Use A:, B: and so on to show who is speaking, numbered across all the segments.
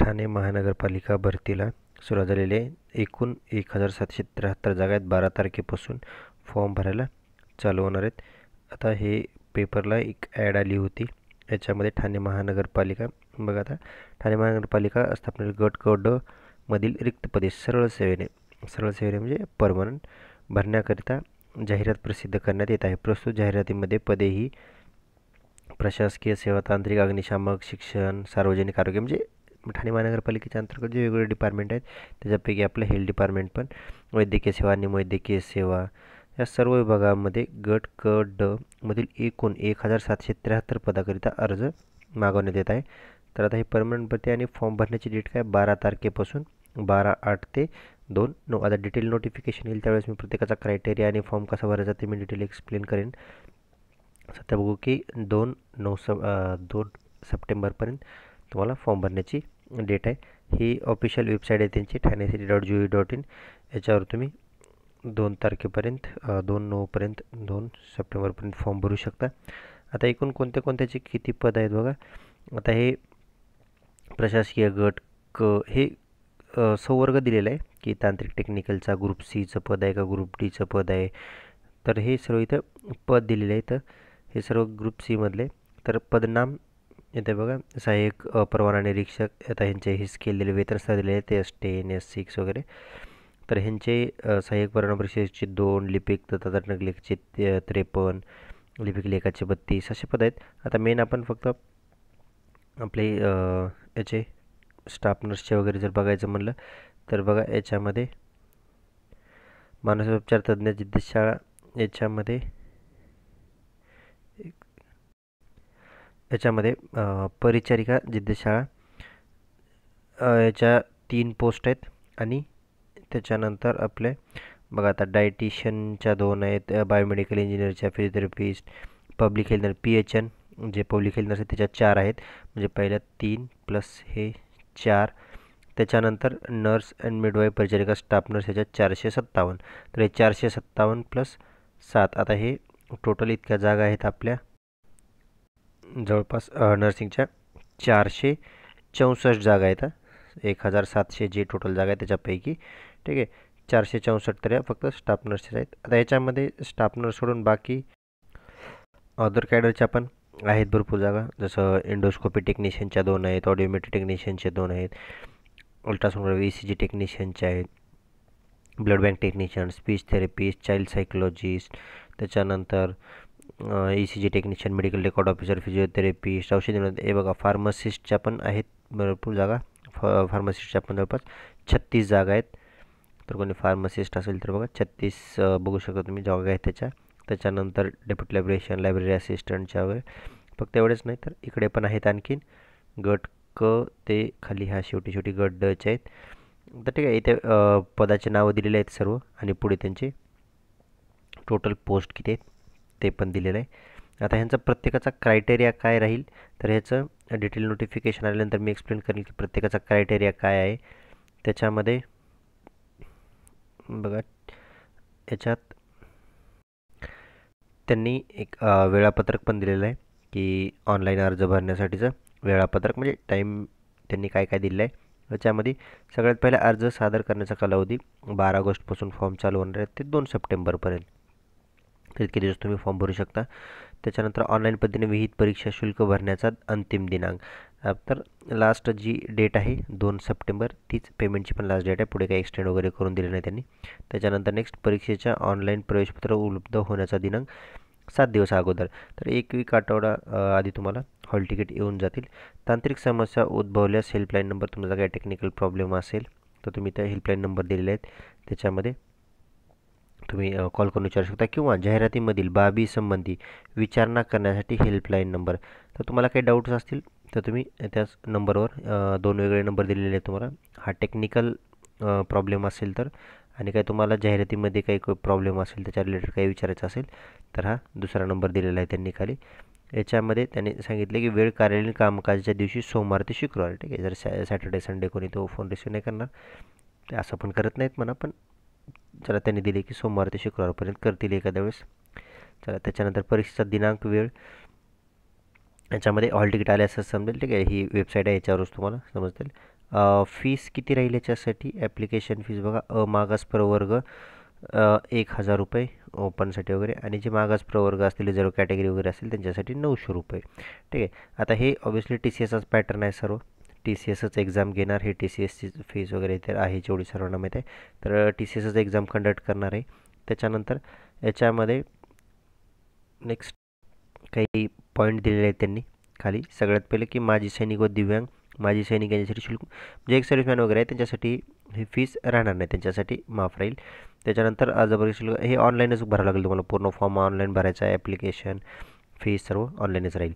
A: ठाणे महानगरपालिका भरतीला सुरुवात झालेली आहे. एकूण 1773 जागा आहेत. 12 तारखेपासून फॉर्म भरायला चालू होणार आहेत. आता हे पेपरला एक ॲड आली होती. याच्यामध्ये ठाणे महानगरपालिका बघा, आता ठाणे महानगरपालिका स्थापनेतील गट क ड मधील रिक्त पदे सरळ सेवेने म्हणजे परमनंट भरण्याकरिता जाहिरात प्रसिद्ध करण्यात येत आहे. प्रस्तुत जाहिरातीमध्ये पदे ही प्रशासकीय सेवा, तांत्रिक, अग्निशामक, शिक्षण, सार्वजनिक आरोग्य म्हणजे ठाणे महानगरपालिकेच्या अंतर्गत जे वेगवेगळे डिपार्टमेंट आहेत त्याच्यापैकी आपलं हेल्थ डिपार्टमेंट पण, वैद्यकीय सेवा, निमवैद्यकीय सेवा या सर्व विभागामध्ये गट क ड मधील एकूण 1773 पदाकरिता अर्ज मागवण्यात येत आहे. तर आता हे परमनंट भरती आणि फॉर्म भरण्याची डेट काय 12 तारखेपासून 12/8 ते 2/9. आता डिटेल नोटिफिकेशन येईल त्यावेळेस मी प्रत्येकाचा क्रायटेरिया आणि फॉर्म कसा भरायचा ते मी डिटेल एक्सप्लेन करेन. सध्या बघू की 2 सप्टेंबरपर्यंत तुम्हाला फॉर्म भरण्याची डेट आहे. ही ऑफिशियल वेबसाईट आहे त्यांची thanecity.gov.in. याच्यावर तुम्ही 2 तारखेपर्यंत 2/9पर्यंत 2 सप्टेंबरपर्यंत फॉर्म भरू शकता. आता एकूण कोणत्याचे किती पद आहेत बघा. आता हे प्रशासकीय गट क हे संवर्ग दिलेला आहे की तांत्रिक टेक्निकलचा ग्रुप सीचं पद आहे का ग्रुप डीचं पद आहे. तर हे सर्व इथं पद दिलेले आहे. तर हे सर्व ग्रुप सी मधले. तर पदनाम इथे बघा, सहाय्यक परवाना निरीक्षक. आता ह्यांचे हे स्केल दिले, वेतन स्तर दिले आहे ते S10 S6 वगैरे. तर ह्यांचे सहाय्यक परवाना परीक्षेचे 2, लिपिक तथा तंत्रज्ञ लेखाचे 53, लिपिक लेखाचे 32 असे पद आहेत. आता मेन आपण फक्त आपले याचे स्टाफ नर्सचे वगैरे जर बघायचं म्हणलं तर बघा, याच्यामध्ये मानसोपचार तज्ज्ञ जिद्दशाळा याच्यामध्ये परिचारिका जिद्दशाळा याच्या 3 पोस्ट आहेत. आणि त्याच्यानंतर आपले बघा, आता डायटिशियनच्या 2 आहेत, बायोमेडिकल इंजिनिअरच्या, फिजिओथेरपिस्ट, पब्लिक हेल्थ PHN जे पब्लिक हेल्थ नर्स त्याच्यात 4 आहेत. म्हणजे पहिल्या 3 प्लस हे 4. त्याच्यानंतर नर्स अँड मिडवाईफ परिचारिका स्टाफ नर्स ह्याच्यात 457. तर हे 457 प्लस 7. आता हे टोटल इतक्या जागा आहेत आपल्या जवळपास नर्सिंगच्या 464 जागा आहेत. 1700 जे टोटल जागा आहे त्याच्यापैकी ठीक आहे 464 तर या फक्त स्टाफ नर्सेस आहेत. आता याच्यामध्ये स्टाफ नर्स सोडून बाकी अदर कॅडरच्या पण आहेत भरपूर जागा. जसं एंडोस्कोपी टेक्निशियनच्या 2 आहेत, ऑडिओमेट्री टेक्निशियनचे 2 आहेत, अल्ट्रासोनोग्राफी ECG टेक्निशियनचे आहेत, blood bank technician, speech therapist, child psychologist, त्याच्यानंतर ECG technician, medical record officer, physiotherapist, औषधी. हे बघा, फार्मासिस्टच्या पण आहेत भरपूर जागा. फार्मासिस्टच्या पण जवळपास 36 जागा आहेत. तर कोणी फार्मासिस्ट असेल तर बघा 36 बघू शकता तुम्ही जागा आहेत त्याच्यानंतर डेप्युटी लायब्ररी असिस्टंटच्या वगैरे. फक्त एवढेच नाही तर इकडे पण आहेत आणखीन गट क ते खाली ह्या शेवटी गट डचे आहेत. तर ठीक आहे, इथे पदाचे नावं दिलेले आहेत सर्व आणि पुढे त्यांचे टोटल पोस्ट किती आहेत ते पण दिलेलं आहे. आता ह्यांचा प्रत्येकाचा क्रायटेरिया काय राहील तर ह्याचं डिटेल नोटिफिकेशन आल्यानंतर मी एक्सप्लेन करेन की प्रत्येकाचा क्रायटेरिया काय आहे. त्याच्यामध्ये बघा, याच्यात त्यांनी एक वेळापत्रक पण दिलेलं आहे की ऑनलाईन अर्ज भरण्यासाठीचं वेळापत्रक म्हणजे टाईम त्यांनी काय काय दिलेलं आहे. त्याच्यामध्ये सगळ्यात पहिला अर्ज सादर करण्याचा कालावधी 12 ऑगस्टपासून फॉर्म चालू होणार आहे ते 2 सप्टेंबरपर्यंत. तर इतके दिवस तुम्ही फॉर्म भरू शकता. त्याच्यानंतर ऑनलाईन पद्धतीने विहित परीक्षा शुल्क भरण्याचा अंतिम दिनांक. तर लास्ट जी डेट आहे 2 सप्टेंबर तीच पेमेंटची पण लास्ट डेट आहे. पुढे काही एक्सटेंड वगैरे करून दिले नाही त्यांनी. त्याच्यानंतर नेक्स्ट परीक्षेच्या ऑनलाईन प्रवेशपत्र उपलब्ध होण्याचा दिनांक 7 दिवस अगोदर. तर 1 वीक आठवडा आधी तुम्हाला हॉल तिकीट येऊन जातील. तांत्रिक समस्या उद्भवल्यास हेल्पलाईन नंबर, तुमचा काही टेक्निकल प्रॉब्लेम असेल तर तुम्ही त्या हेल्पलाईन नंबर दिलेले आहेत त्याच्यामध्ये तुम्ही कॉल करून विचारू शकता. किंवा जाहिरातीमधील बाबी संबंधी विचारणा करण्यासाठी हेल्पलाईन नंबर. तर तुम्हाला काही डाऊट्स असतील तर तुम्ही त्याच नंबरवर 2 वेगळे नंबर दिलेले आहेत तुम्हाला. हा टेक्निकल प्रॉब्लेम असेल तर, आणि काही तुम्हाला जाहिरातीमध्ये काही प्रॉब्लेम असेल त्याच्या रिलेटेड काही विचारायचं असेल तर हा दुसरा नंबर दिलेला आहे त्यांनी खाली. याच्यामध्ये त्यांनी सांगितले की वेळ कार्यालयीन कामकाजाच्या दिवशी सोमवार ते शुक्रवार. ठीक आहे, जर सॅटर्डे संडे कोणी तो फोन रिसिव्ह नाही करणार ते असं पण करत नाहीत म्हणा, पण जरा त्यांनी दिले की सोमवार ते शुक्रवारपर्यंत करतील एखाद्या वेळेस. चला, त्याच्यानंतर परीक्षेचा दिनांक, वेळ याच्यामध्ये हॉल तिकीट आले असं समजेल. ठीक आहे, ही वेबसाईट आहे याच्यावरच तुम्हाला समजतील. फीस किती राहील याच्यासाठी ॲप्लिकेशन फीस बघा, मागास प्रवर्ग 1,000 रुपये ओपनसाठी वगैरे, आणि जे मागास प्रवर्ग असतील रिझर्व कॅटेगरी वगैरे असेल त्यांच्यासाठी 900 रुपये. ठीक आहे. आता हे ऑब्व्हियसली टी सी एसचाच पॅटर्न आहे सर्व. टी सी एसच एक्झाम घेणार, हे टी सी एसची फीस वगैरे तर आहे जेवढी सर्वांना माहीत आहे. तर टी सी एसच एक्झाम कंडक्ट करणार आहे. त्याच्यानंतर याच्यामध्ये नेक्स्ट काही पॉईंट दिलेले आहेत त्यांनी खाली. सगळ्यात पहिले की माजी सैनिक व दिव्यांग माजी सैनिक यांच्यासाठी शुल्क, म्हणजे एक सर्व्हिसमॅन वगैरे आहे त्यांच्यासाठी ही फीस राहणार नाही, त्यांच्यासाठी माफ राहील. त्याच्यानंतर अर्ज भरण्याचे शुल्क हे ऑनलाईनच भरावं लागेल तुम्हाला, पूर्ण फॉर्म ऑनलाईन भरायचा आहे, ॲप्लिकेशन फीस सर्व ऑनलाईनच राहील.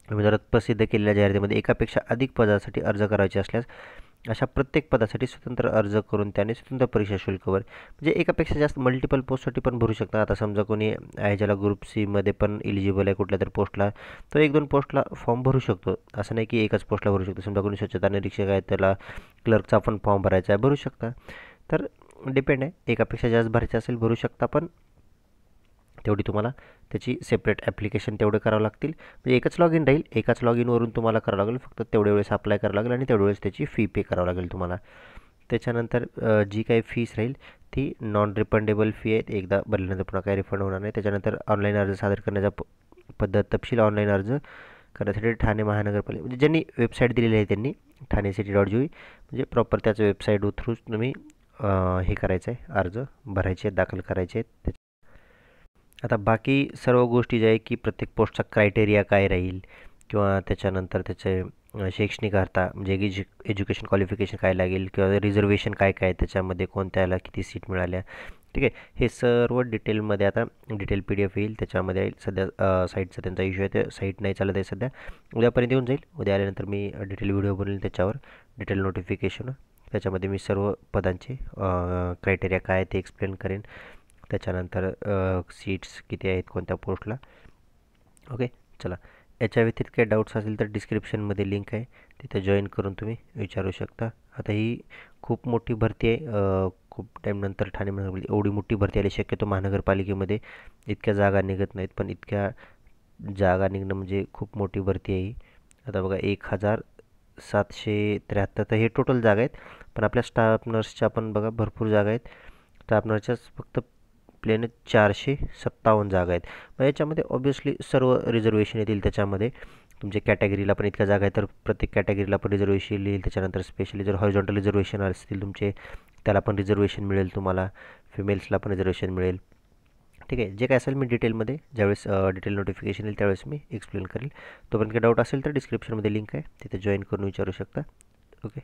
A: उमेदवारात प्रसिद्ध केलेल्या जाहिरातीमध्ये एकापेक्षा अधिक पदासाठी अर्ज करायचे असल्यास अशा प्रत्येक पदासाठी स्वतंत्र अर्ज करून त्याने स्वतंत्र परीक्षा शुल्कवर, म्हणजे एकापेक्षा जास्त मल्टिपल पोस्टसाठी पण भरू शकता. आता समजा कोणी आहे ज्याला ग्रुप सीमध्ये पण इलिजिबल आहे कुठल्या तरी पोस्टला, तो 1-2 पोस्टला फॉर्म भरू शकतो. असं नाही की एकाच पोस्टला भरू शकतो. समजा कोणी स्वच्छता निरीक्षक आहे त्याला क्लर्कचा पण फॉर्म भरायचा आहे, भरू शकता. तर डिपेंड आहे, एकापेक्षा जास्त भरायचं असेल भरू शकता, पण तेवढी तुम्हाला त्याची सेपरेट ॲप्लिकेशन तेवढं करावं लागतील. म्हणजे एकच लॉग इन राहील, एकाच लॉग इनवरून तुम्हाला करावं लागेल, फक्त तेवढ्या वेळेस अप्लाय करावं लागेल आणि तेवढ्या वेळेस त्याची फी पे करावं लागेल तुम्हाला. त्याच्यानंतर जी काही फीस राहील ती नॉन रिफंडेबल फी आहे, एकदा भरल्यानंतर पुन्हा काही रिफंड होणार नाही. त्याच्यानंतर ऑनलाईन अर्ज सादर करण्याचा पद्धत तपशील, ऑनलाईन अर्ज करण्यासाठी ठाणे महानगरपालिका, म्हणजे ज्यांनी वेबसाईट दिलेली आहे त्यांनी ठाणे-सिटी.gov, म्हणजे प्रॉपर त्याचं वेबसाईट थ्रू तुम्ही हे करायचं आहे, अर्ज भरायचे आहेत, दाखल करायचे आहेत. आता बाकी सर्व गोष्टी ज्या आहे की प्रत्येक पोस्टचा क्रायटेरिया काय राहील, किंवा त्याच्यानंतर त्याचे शैक्षणिक अर्हता म्हणजे एज्युकेशन क्वालिफिकेशन काय लागेल, किंवा रिझर्वेशन काय काय त्याच्यामध्ये, कोणत्याला किती सीट मिळाल्या. ठीक आहे. हे सर्व डिटेलमध्ये आता डिटेल पी डी एफ येईल, त्याच्यामध्ये येईल. सध्या साईटचा त्यांचा इश्यू आहे, ते साईट नाही चालत आहे सध्या. उद्यापर्यंत येऊन जाईल. उद्या आल्यानंतर मी डिटेल व्हिडिओ बनवेल, त्याच्यावर डिटेल नोटिफिकेशन, त्याच्यामध्ये मी सर्व पदांचे क्रायटेरिया काय आहे ते एक्सप्लेन करेन. त्याच्यानंतर सीट्स किती आहेत कोणत्या पोस्टला. ओके, चला. याच्या व्यतिरिक्त काही डाऊट्स असेल तर डिस्क्रिप्शनमध्ये लिंक आहे, तिथे जॉईन करून तुम्ही विचारू शकता. आता ही खूप मोठी भरती आहे, खूप टाईमनंतर ठाणे महानगरपालिका एवढी मोठी भरती आली. शक्यतो महानगरपालिकेमध्ये इतक्या जागा निघत नाहीत, पण इतक्या जागा निघणं म्हणजे खूप मोठी भरती आहे ही. आता बघा 1,773, तर हे टोटल जागा आहेत, पण आपल्या स्टाफ नर्सच्या पण बघा भरपूर जागा आहेत. स्टाफ नर्सच्याच फक्त प्लेन 457 जागा आहेत. मग याच्यामध्ये ऑब्व्हियसली सर्व रिझर्वेशन येतील. त्याच्यामध्ये तुमच्या कॅटेगरीला पण इतक्या जागा आहेत, तर प्रत्येक कॅटेगरीला पण रिझर्वेशन येईल. त्याच्यानंतर स्पेशली जर हॉरिझॉन्टल रिझर्वेशन असतील तुमचे, त्याला पण रिझर्वेशन मिळेल तुम्हाला. फिमेल्सला पण रिझर्वेशन मिळेल. ठीक आहे. जे काय असेल मी डिटेलमध्ये ज्यावेळेस डिटेल नोटिफिकेशन येईल त्यावेळेस मी एक्सप्लेन करेल. तोपर्यंत काही डाऊट असेल तर डिस्क्रिप्शनमध्ये लिंक आहे, तिथे जॉईन करून विचारू शकता. ओके.